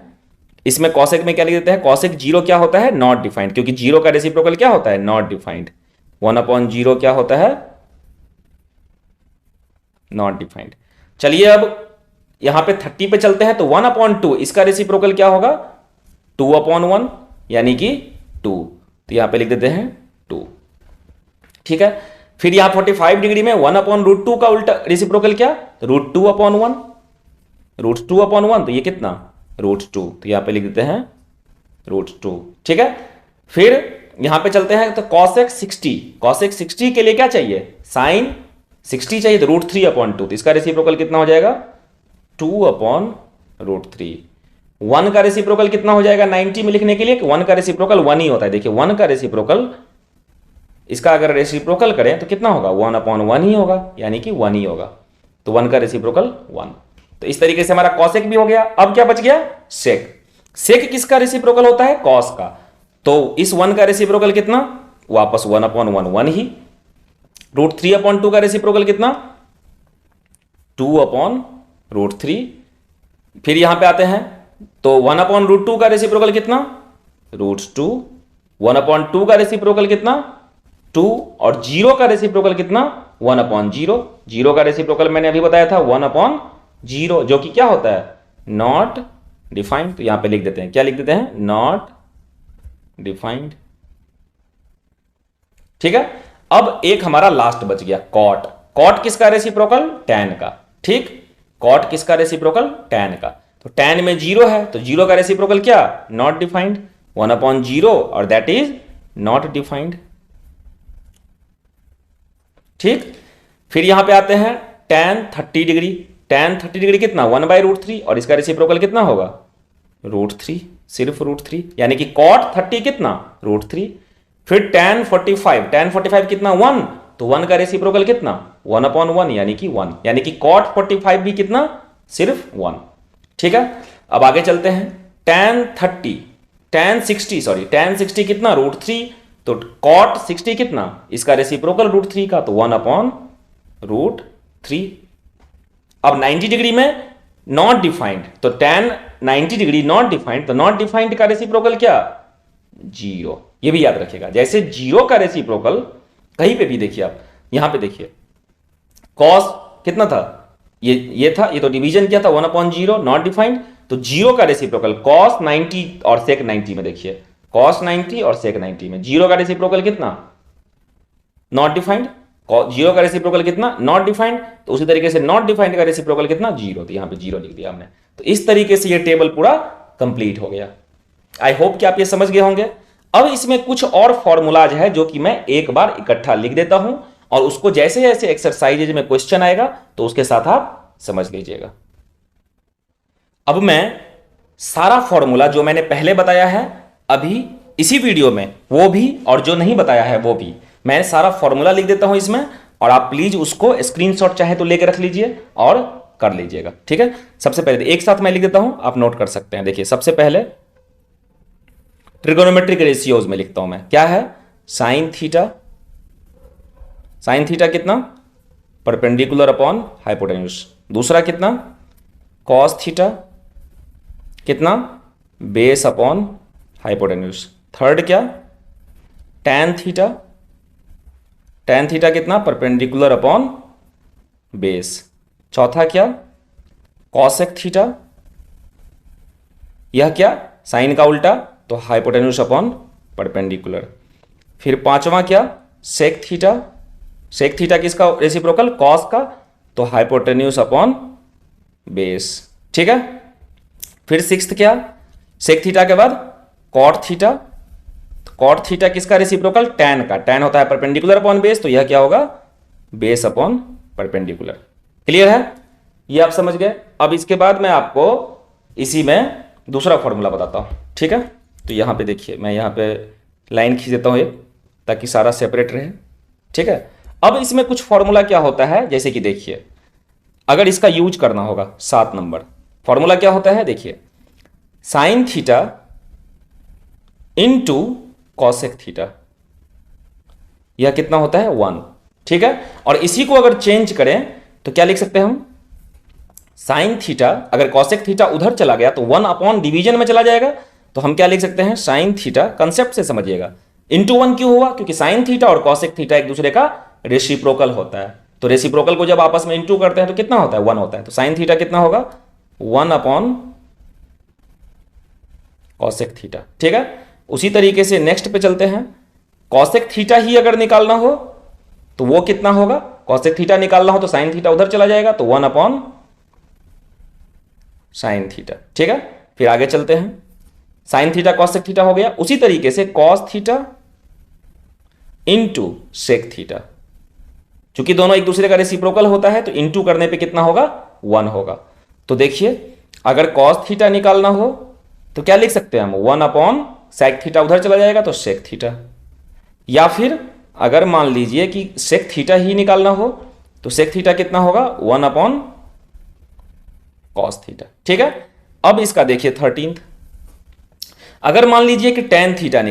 इसमें कॉसेक में क्या लिख देते हैं, कॉसेक 0 क्या होता है, नॉट डिफाइंड, क्योंकि 0 का रेसिप्रोकल क्या होता है, नॉट डिफाइंड। 1 अपॉन 0 क्या होता है, नॉट डिफाइंड। चलिए अब यहां पे 30 पे चलते हैं, तो 1 अपॉन 2 इसका रेसिप्रोकल क्या होगा, 2 अपॉन 1 यानी कि 2, तो यहां पे लिख देते हैं 2। ठीक है, फिर यहां 45 डिग्री में 1 अपॉन रूट 2 का उल्टा रेसिप्रोकल क्या, रूट 2 अपॉन 1, रूट 2 अपॉन 1, तो ये कितना, रूट 2, तो यहां पे लिख देते हैं रूट 2। ठीक है, फिर यहां पे चलते हैं तो कॉसेक 60, कॉसेक 60 के लिए क्या चाहिए, साइन 60 चाहिए, तो रूट 3 अपॉन 2, तो इसका रेसिप्रोकल कितना हो जाएगा, 2 अपॉन रूट 3। 1 का रेसिप्रोकल कितना हो जाएगा 90 में लिखने के लिए, 1 का रेसिप्रोकल 1 ही होता है। देखिए 1 का रेसिप्रोकल, इसका अगर रेसिप्रोकल करें तो कितना होगा, 1 अपॉन 1 ही होगा, यानी कि 1 ही होगा, तो 1 का रेसिप्रोकल 1। तो इस तरीके से हमारा कॉसेक भी हो गया। अब क्या बच गया, सेक। सेक किसका रेसिप्रोकल होता है, कॉस का, तो इस 1 का रेसिप्रोकल कितना, वापस 1 अपॉन 1, 1 ही। रूट 3 अपॉन 2 का रेसिप्रोकल कितना, 2 अपॉन रूट 3। फिर यहां पे आते हैं तो 1 अपॉन रूट 2 का रेसिप्रोकल कितना, रूट 2। 1 अपॉन 2 का रेसिप्रोकल कितना, 2, और 0 का रेसिप्रोकल कितना, 1 अपॉन 0। 0 का रेसिप्रोकल मैंने अभी बताया था 1 अपॉन 0, जो कि क्या होता है, नॉट डिफाइंड। तो यहां पे लिख देते हैं, क्या लिख देते हैं, नॉट डिफाइंड। ठीक है, अब एक हमारा लास्ट बच गया, कॉट। कॉट किसका रेसिप्रोकल, टैन का। ठीक, कॉट किसका रेसिप्रोकल, टैन का। तो टैन में 0 है, तो 0 का रेसिप्रोकल क्या, नॉट डिफाइंड, 1 अपॉन 0, और दैट इज नॉट डिफाइंड। ठीक, फिर यहां पे आते हैं टैन 30 डिग्री। टैन 30 डिग्री कितना, 1 बाई रूट 3, और इसका रेसिप्रोकल कितना होगा, रूट 3, सिर्फ रूट 3, यानी कि कॉट 30 कितना, रूट 3। फिर टैन 45, टैन 45 कितना, 1, तो 1 का रेसिप्रोकल कितना, 1 अपॉन 1 यानी कि 1, यानी कि कॉट 45 भी कितना, सिर्फ 1। ठीक है, अब आगे चलते हैं, टैन 30, टैन 60 सॉरी, टैन 60 कितना, रूट 3, तो कॉट 60 कितना, इसका रेसिप्रोकल रूट 3 का, तो 1 अपॉन रूट 3। अब 90 डिग्री में नॉट डिफाइंड, तो टैन 90 डिग्री नॉट डिफाइंड, तो नॉट डिफाइंड का रेसिप्रोकल क्या, 0। ये भी याद रखिएगा, जैसे 0 का रेसिप्रोकल कहीं पे भी देखिए, आप यहां पे देखिए कॉस कितना था, ये था, ये तो डिवीजन किया था 1 अपॉन 0, नॉट डिफाइंड। तो 0 का रेसिप्रोकल कॉस 90 और सेक 90 में देखिए, कॉस 90 और सेक 90 में 0 का रेसिप्रोकल कितना, नॉट डिफाइंड। 0 का रेसिप्रोकल कितना, नॉट डिफाइंड। तो उसी तरीके से नॉट डिफाइंड का रेसिप्रोकल कितना, 0, तो यहां पे 0 लिख दिया हमने। तो इस तरीके से ये टेबल पूरा कंप्लीट हो गया। आई होप कि आप ये समझ गए होंगे। अब इसमें कुछ और फॉर्मूलाज है जो कि मैं एक बार इकट्ठा लिख देता हूं, और उसको जैसे जैसे एक्सरसाइज में क्वेश्चन आएगा तो उसके साथ आप समझ लीजिएगा। अब मैं सारा फॉर्मूला जो मैंने पहले बताया है अभी इसी वीडियो में, वो भी, और जो नहीं बताया है वो भी, मैं सारा फॉर्मूला लिख देता हूं इसमें, और आप प्लीज उसको स्क्रीनशॉट चाहे तो लेकर रख लीजिए और कर लीजिएगा। ठीक है, सबसे पहले एक साथ मैं लिख देता हूं, आप नोट कर सकते हैं। देखिए सबसे पहले ट्रिगोनोमेट्रिक रेशियोज में लिखता हूं मैं, क्या है, साइन थीटा, साइन थीटा कितना, परपेंडिकुलर अपॉन हाइपोटेन्यूज। दूसरा कितना, कॉस थीटा कितना, बेस अपॉन हाइपोटेन्यूज। थर्ड क्या, टैन थीटा tan थीटा कितना, परपेंडिकुलर अपॉन बेस। चौथा क्या, cosec थीटा, यह क्या, साइन का उल्टा, तो हाइपोटेन्यूस अपॉन परपेंडिकुलर। फिर पांचवा क्या, सेक थीटा, सेक थीटा किसका रेसिप्रोकल, कॉस का, तो हाइपोटेन्यूस अपॉन बेस। ठीक है। फिर सिक्स्थ क्या, सेक थीटा के बाद कॉट थीटा, तो कॉट थीटा किसका रेसिप्रोकल, टैन का, टैन होता है परपेंडिकुलर अपॉन बेस, तो यह क्या होगा, बेस अपॉन परपेंडिकुलर। क्लियर है, ये आप समझ गए। अब इसके बाद मैं आपको इसी में दूसरा फॉर्मूला बताता हूं। ठीक है, तो यहां पे देखिए, मैं यहां पे लाइन खींच देता हूं एक, ताकि सारा सेपरेट रहे। ठीक है, अब इसमें कुछ फॉर्मूला क्या होता है, जैसे कि देखिए, अगर इसका यूज करना होगा 7 नंबर, फॉर्मूला क्या होता है, देखिए, sine theta into cosec theta, यह कितना होता है, 1। ठीक है, और इसी को अगर चेंज करें तो क्या लिख सकते हैं हम, साइन थीटा, अगर कॉसेक थीटा उधर चला गया तो 1 अपॉन डिवीजन में चला जाएगा, तो हम क्या लिख सकते हैं, साइन थीटा, कंसेप्ट से समझिएगा, इंटू 1 क्यों हुआ, क्योंकि साइन थीटा और कॉसेक थीटा एक दूसरे का रेसिप्रोकल होता है, तो रेसिप्रोकल को जब आपस में इंटू करते हैं तो कितना होता है, 1 होता है, तो साइन थीटा कितना होगा, 1 अपॉन कॉसेक थीटा। ठीक है, उसी तरीके से नेक्स्ट पे चलते हैं, कॉसेक थीटा ही अगर निकालना हो तो वो कितना होगा, कॉसेक थीटा निकालना हो तो साइन थीटा उधर चला जाएगा, तो 1 अपॉन साइन थीटा। ठीक है, फिर आगे चलते हैं, साइन थीटा कॉसेक थीटा हो गया, उसी तरीके से cos theta into sec theta, चूंकि दोनों एक दूसरे का रेसिप्रोकल होता है तो इंटू करने पे कितना होगा, 1 होगा। तो देखिए, अगर कॉस थीटा निकालना हो तो क्या लिख सकते हैं हम, 1 अपॉन सेक थीटा उधर चला जाएगा तो सेक थीटा, या फिर अगर मान लीजिए कि सेक थीटा ही निकालना हो तो सेक थीटा कितना होगा, 1 अपॉन कॉस थीटा। ठीक है, अब इसका देखिए 13th, अगर मान लीजिए कि टेन थीटा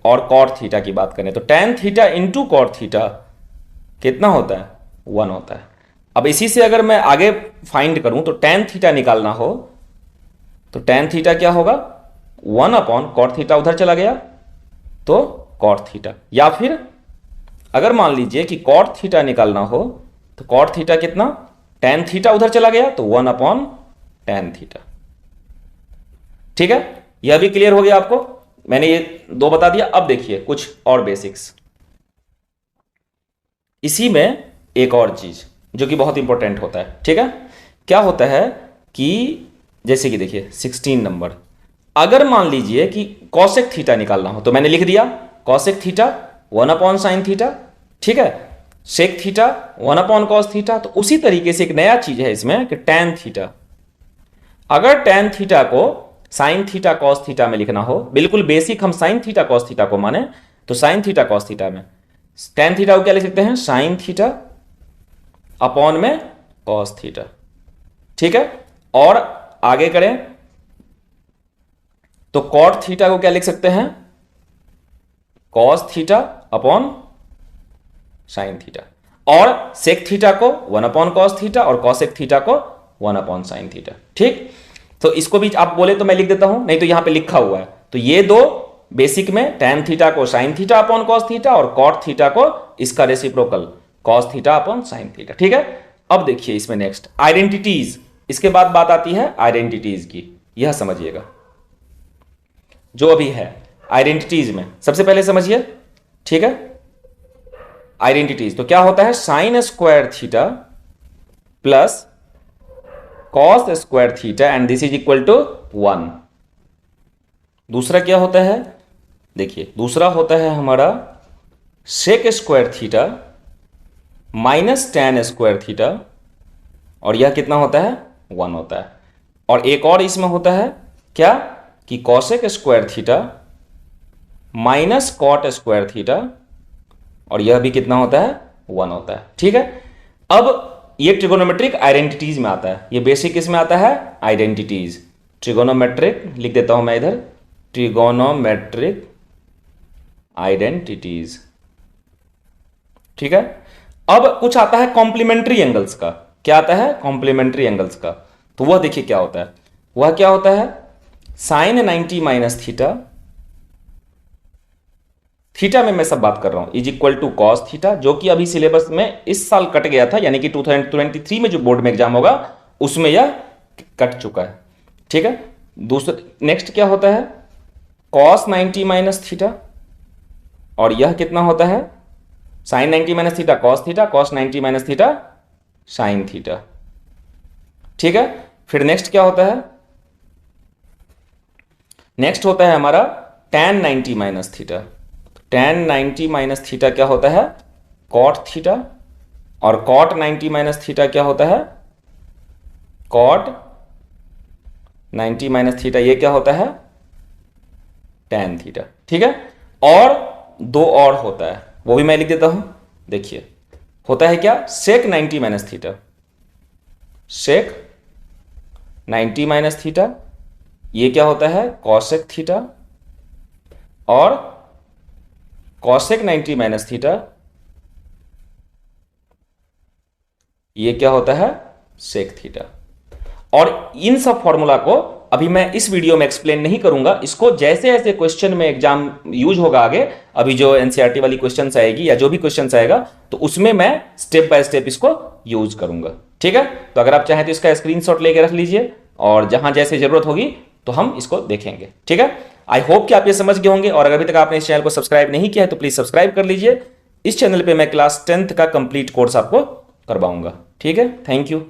और कॉट थीटा की बात करें तो tan theta into cot theta कितना होता है, 1 होता है। अब इसी से अगर मैं आगे फाइंड करूं तो टेन थीटा निकालना हो तो टेन थीटा क्या होगा, 1 अपॉन कॉट थीटा उधर चला गया तो कॉट थीटा, या फिर अगर मान लीजिए कि कॉट थीटा निकालना हो तो कॉट थीटा कितना, टेन थीटा उधर चला गया तो 1 अपॉन टेन थीटा। ठीक है, यह भी क्लियर हो गया आपको, मैंने ये 2 बता दिया। अब देखिए कुछ और बेसिक्स, इसी में एक और चीज जो कि बहुत इंपॉर्टेंट होता है। ठीक है, क्या होता है कि जैसे कि देखिए 16 नंबर, अगर मान लीजिए कि कॉसेक थीटा निकालना हो तो मैंने लिख दिया cosec theta 1 upon sine theta. ठीक है, sec theta 1 upon cos theta. तो उसी तरीके से एक नया चीज है इसमें कि टैन थीटा, अगर टैन थीटा को साइन थीटा कॉस थीटा में लिखना हो, बिल्कुल बेसिक हम साइन थीटा कॉस थीटा को माने, तो साइन थीटा कॉस थीटा में टैन थीटा को क्या लिख सकते हैं, साइन थीटा अपॉन में कॉस थीटा। ठीक है, और आगे करें तो कॉट थीटा को क्या लिख सकते हैं, cos theta upon sine theta, और सेक थीटा को 1 अपॉन कॉस थीटा और कॉसेक थीटा को 1 अपॉन साइन थीटा। ठीक, तो इसको भी आप बोले तो मैं लिख देता हूं, नहीं तो यहां पे लिखा हुआ है। तो ये 2 बेसिक में टैन थीटा को sine theta upon cos theta और कॉट थीटा को इसका reciprocal cos theta upon sine theta. ठीक है, अब देखिए इसमें नेक्स्ट आइडेंटिटीज, इसके बाद बात आती है आइडेंटिटीज की, यह समझिएगा जो अभी है आइडेंटिटीज में, सबसे पहले समझिए। ठीक है, आइडेंटिटीज तो क्या होता है, sine square theta plus cos square theta and this is equal to 1। दूसरा क्या होता है, देखिए दूसरा होता है हमारा sec square theta minus tan square theta, और यह कितना होता है, 1 होता है। और एक और इसमें होता है क्या कि cosec square theta minus cot square theta, और यह भी कितना होता है, 1 होता है। ठीक है, अब ये ट्रिगोनोमेट्रिक आइडेंटिटीज में आता है, ये बेसिक इसमें आता है आइडेंटिटीज, ट्रिगोनोमेट्रिक लिख देता हूं मैं इधर, ट्रिगोनोमेट्रिक आइडेंटिटीज। ठीक है, अब कुछ आता है कॉम्प्लीमेंट्री एंगल्स का, क्या आता है, कॉम्प्लीमेंट्री एंगल्स का। तो वह देखिए क्या होता है, वह क्या होता है, साइन 90 माइनस थीटा, थीटा में मैं सब बात कर रहा हूं, is equal to cos theta, जो कि अभी सिलेबस में इस साल कट गया था, यानी कि 2023 में जो बोर्ड में एग्जाम होगा उसमें यह कट चुका है। ठीक है, दूसरा नेक्स्ट क्या होता है, कॉस 90 माइनस थीटा, और यह कितना होता है, sine 90 minus theta cos theta, cos 90 minus theta sine theta. ठीक है, फिर नेक्स्ट क्या होता है, नेक्स्ट होता है हमारा tan 90 minus theta. tan 90 minus theta क्या होता है, कॉट थीटा, और कॉट 90 माइनस थीटा क्या होता है, कॉट 90 माइनस थीटा, ये क्या होता है, tan थीटा। ठीक है, और दो और होता है, वो भी मैं लिख देता हूं, देखिए होता है क्या, sec 90 minus theta, sec 90 minus theta, ये क्या होता है, cosec थीटा, और cosec 90 माइनस थीटा ये क्या होता है, sec थीटा। और इन सब फॉर्मूला को अभी मैं इस वीडियो में एक्सप्लेन नहीं करूंगा, इसको जैसे जैसे क्वेश्चन में एग्जाम यूज होगा आगे, अभी जो एनसीईआरटी वाली क्वेश्चंस आएगी या जो भी क्वेश्चंस आएगा तो उसमें मैं स्टेप बाय स्टेप इसको यूज करूंगा। ठीक है, तो अगर आप चाहें तो इसका स्क्रीनशॉट लेके रख लीजिए, और जहां जैसे जरूरत होगी तो हम इसको देखेंगे। ठीक है, आई होप कि आप ये समझ गए होंगे, और अगर अभी तक आपने इस चैनल को सब्सक्राइब नहीं किया है तो प्लीज सब्सक्राइब कर लीजिए। इस चैनल पे मैं क्लास 10th का कंप्लीट कोर्स आपको करवाऊंगा। ठीक है, थैंक यू।